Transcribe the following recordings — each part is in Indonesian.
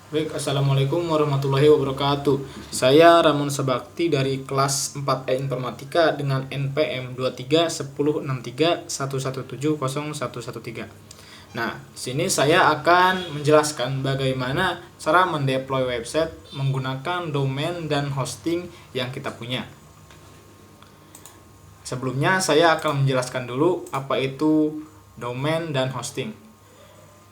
Baik, Assalamualaikum warahmatullahi wabarakatuh. Saya Ramon Sabakti dari kelas 4E Informatika dengan NPM 23106311701113. Nah, di sini saya akan menjelaskan bagaimana cara mendeploy website menggunakan domain dan hosting yang kita punya. Sebelumnya saya akan menjelaskan dulu apa itu domain dan hosting.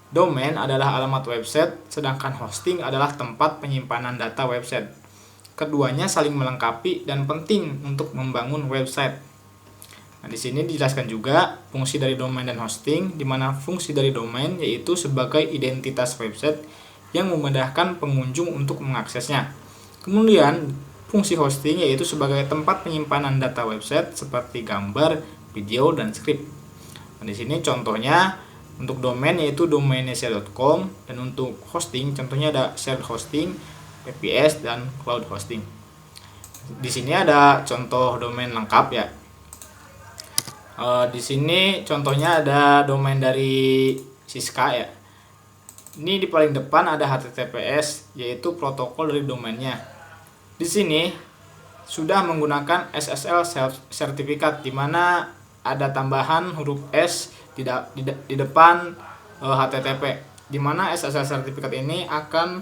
Domain adalah alamat website, sedangkan hosting adalah tempat penyimpanan data website. Keduanya saling melengkapi dan penting untuk membangun website. Nah, di sini dijelaskan juga fungsi dari domain dan hosting, di mana fungsi dari domain yaitu sebagai identitas website yang memudahkan pengunjung untuk mengaksesnya. Kemudian, fungsi hosting yaitu sebagai tempat penyimpanan data website seperti gambar, video, dan script. Nah, di sini contohnya untuk domain yaitu domainnya share.com, dan untuk hosting contohnya ada shared hosting, VPS, dan cloud hosting. Di sini ada contoh domain lengkap ya. Di sini contohnya ada domain dari Siska ya. Ini di paling depan ada HTTPS yaitu protokol dari domainnya. Di sini sudah menggunakan SSL sertifikat di mana ada tambahan huruf S di depan HTTP, di mana SSL sertifikat ini akan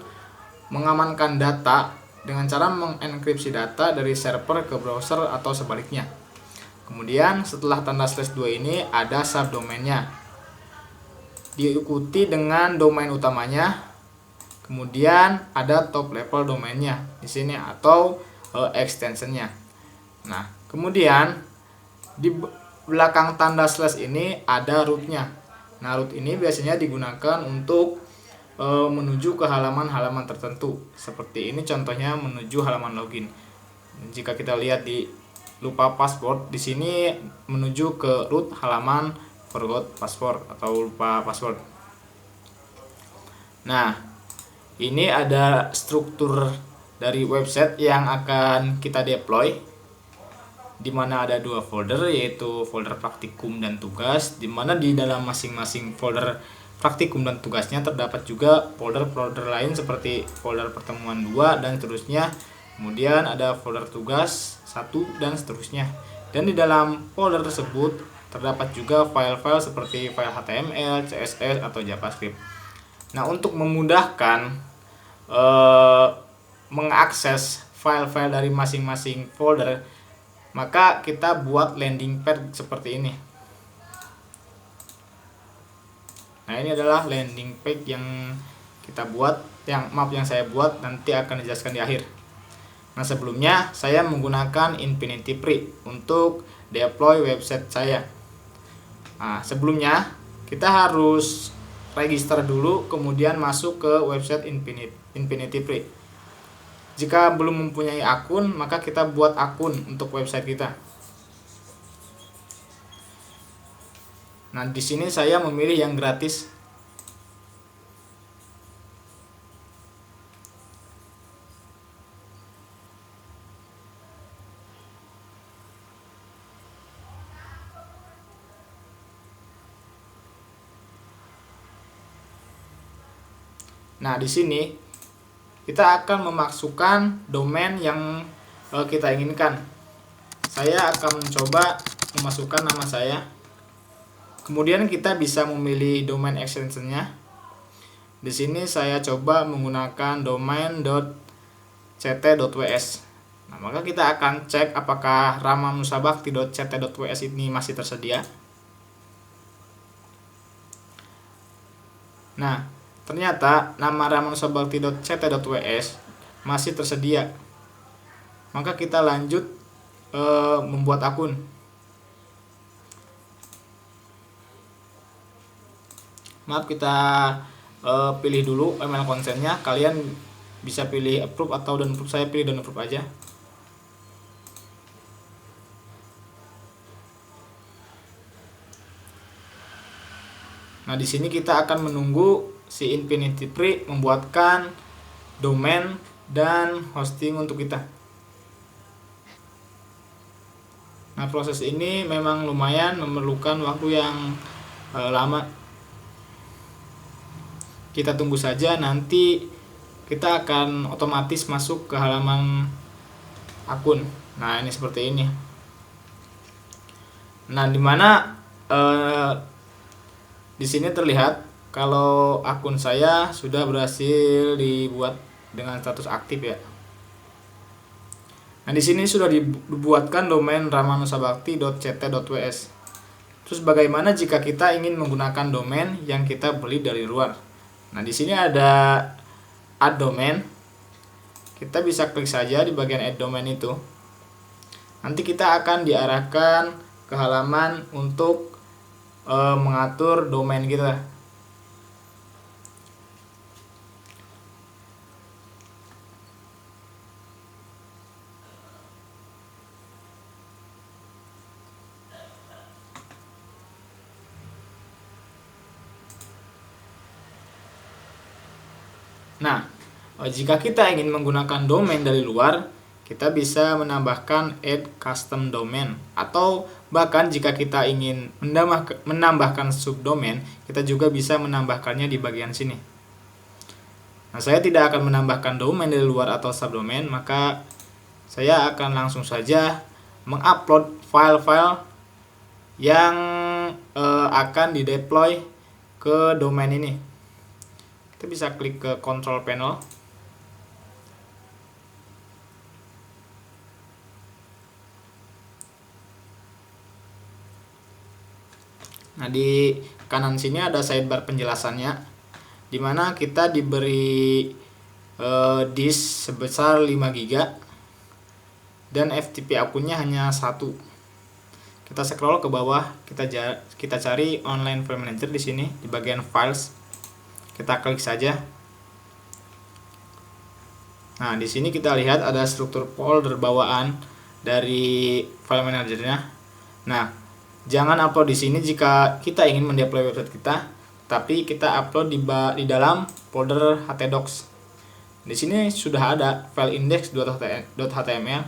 mengamankan data dengan cara mengenkripsi data dari server ke browser atau sebaliknya. Kemudian setelah tanda /2 ini ada subdomainnya, diikuti dengan domain utamanya, kemudian ada top level domainnya di sini atau extensionnya. Nah, kemudian di belakang tanda slash ini ada rootnya. Nah, root ini biasanya digunakan untuk menuju ke halaman-halaman tertentu. Seperti ini contohnya menuju halaman login. Jika kita lihat di lupa password, di sini menuju ke root halaman forgot password atau lupa password. Nah, ini ada struktur dari website yang akan kita deploy, di mana ada dua folder yaitu folder praktikum dan tugas, di mana di dalam masing-masing folder praktikum dan tugasnya terdapat juga folder-folder lain seperti folder pertemuan 2 dan seterusnya. Kemudian ada folder tugas 1 dan seterusnya. Dan di dalam folder tersebut terdapat juga file-file seperti file HTML, CSS atau JavaScript. Nah, untuk memudahkan mengakses file-file dari masing-masing folder, maka kita buat landing page seperti ini. Nah, ini adalah landing page yang kita buat, yang saya buat, nanti akan dijelaskan di akhir. Nah, sebelumnya saya menggunakan Infinity Free untuk deploy website saya. Nah, sebelumnya kita harus register dulu, kemudian masuk ke website Infinity Free. Jika belum mempunyai akun, maka kita buat akun untuk website kita. Nah, di sini saya memilih yang gratis. Nah, di sini kita akan memasukkan domain yang kita inginkan. Saya akan mencoba memasukkan nama saya. Kemudian kita bisa memilih domain extensionnya. Di sini saya coba menggunakan domain.ct.ws. Nah, maka kita akan cek apakah ramanusabakti.ct.ws ini masih tersedia. Nah, ternyata nama ramanusabakti.ct.ws masih tersedia. Maka kita lanjut membuat akun. Maaf, kita pilih dulu email consentnya. Kalian bisa pilih approve atau don't approve. Saya pilih don't approve aja. Nah, di sini kita akan menunggu si Infinity Free membuatkan domain dan hosting untuk kita. Nah, proses ini memang lumayan memerlukan waktu yang lama. Kita tunggu saja, nanti kita akan otomatis masuk ke halaman akun. Nah, ini seperti ini. Nah, dimana di sini terlihat kalau akun saya sudah berhasil dibuat dengan status aktif ya. Nah, di sini sudah dibuatkan domain ramanusabakti.ct.ws. Terus bagaimana jika kita ingin menggunakan domain yang kita beli dari luar? Nah, di sini ada add domain. Kita bisa klik saja di bagian add domain itu. Nanti kita akan diarahkan ke halaman untuk mengatur domain kita. Nah, jika kita ingin menggunakan domain dari luar, kita bisa menambahkan add custom domain, atau bahkan jika kita ingin menambahkan subdomain, kita juga bisa menambahkannya di bagian sini. Nah, saya tidak akan menambahkan domain dari luar atau subdomain, maka saya akan langsung saja mengupload file-file yang akan dideploy ke domain ini. Kita bisa klik ke control panel. Nah, di kanan sini ada sidebar penjelasannya, dimana kita diberi disk sebesar 5 GB dan FTP akunnya hanya 1. Kita scroll ke bawah, kita cari online file manager di sini di bagian files. Kita klik saja. Nah, di sini kita lihat ada struktur folder bawaan dari file manajernya. Nah, jangan upload di sini jika kita ingin mendeploy website kita, tapi kita upload di dalam folder htdocs. Di sini sudah ada file index.html.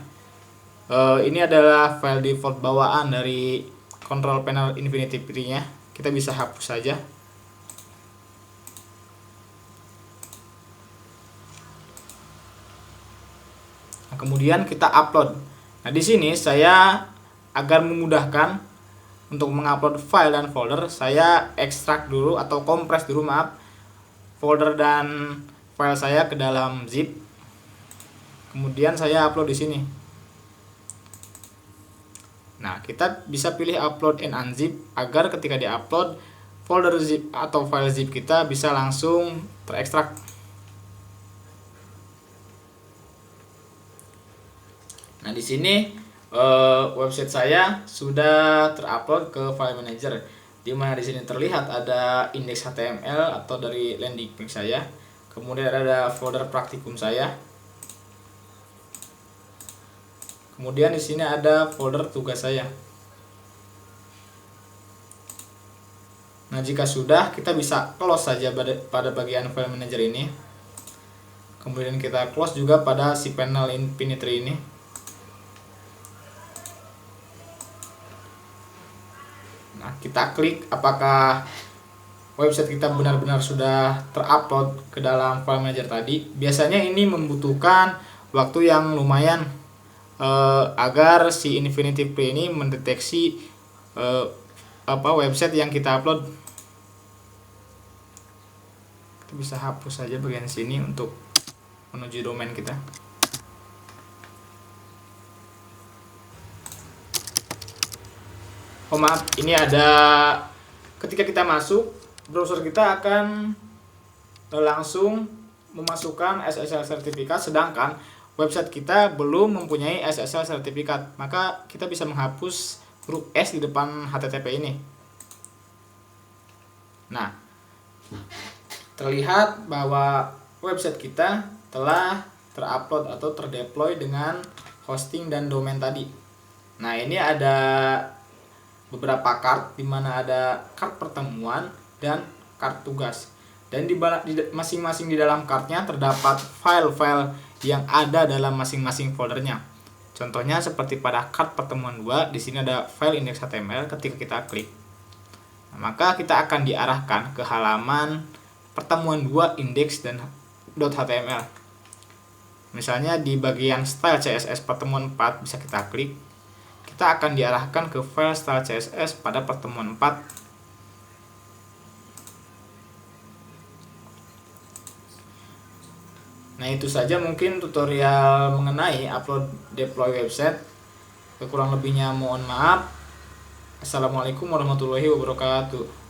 Ini adalah file default bawaan dari control panel Infinity Free-nya. Kita bisa hapus saja. Nah, kemudian kita upload. Nah, di sini saya agar memudahkan untuk mengupload file dan folder, saya ekstrak dulu atau kompres dulu folder dan file saya ke dalam zip. Kemudian saya upload di sini. Nah, kita bisa pilih upload and unzip agar ketika di-upload folder zip atau file zip kita bisa langsung terekstrak. Nah, di sini website saya sudah terupload ke file manager, di mana di sini terlihat ada index HTML atau dari landing page saya. Kemudian ada folder praktikum saya. Kemudian di sini ada folder tugas saya. Nah, jika sudah, kita bisa close saja pada bagian file manager ini. Kemudian kita close juga pada si panel Infinity ini. Nah, kita klik apakah website kita benar-benar sudah terupload ke dalam file manager tadi. Biasanya ini membutuhkan waktu yang lumayan agar si Infinity Free ini mendeteksi website yang kita upload. Kita bisa hapus saja bagian sini untuk menuju domain kita. Oh maaf, ini ada ketika kita masuk, browser kita akan langsung memasukkan SSL sertifikat, sedangkan website kita belum mempunyai SSL sertifikat. Maka kita bisa menghapus huruf S di depan HTTP ini. Nah, terlihat bahwa website kita telah terupload atau terdeploy dengan hosting dan domain tadi. Nah, ini ada beberapa card, di mana ada card pertemuan dan card tugas. Dan di masing-masing di dalam cardnya terdapat file-file yang ada dalam masing-masing foldernya. Contohnya seperti pada card pertemuan 2, di sini ada file index.html. Ketika kita klik, maka kita akan diarahkan ke halaman pertemuan 2 index dan .html. Misalnya di bagian style CSS pertemuan 4 bisa kita klik. Kita akan diarahkan ke file style CSS pada pertemuan 4. Nah, itu saja mungkin tutorial mengenai upload deploy website. Kurang lebihnya mohon maaf. Assalamualaikum warahmatullahi wabarakatuh.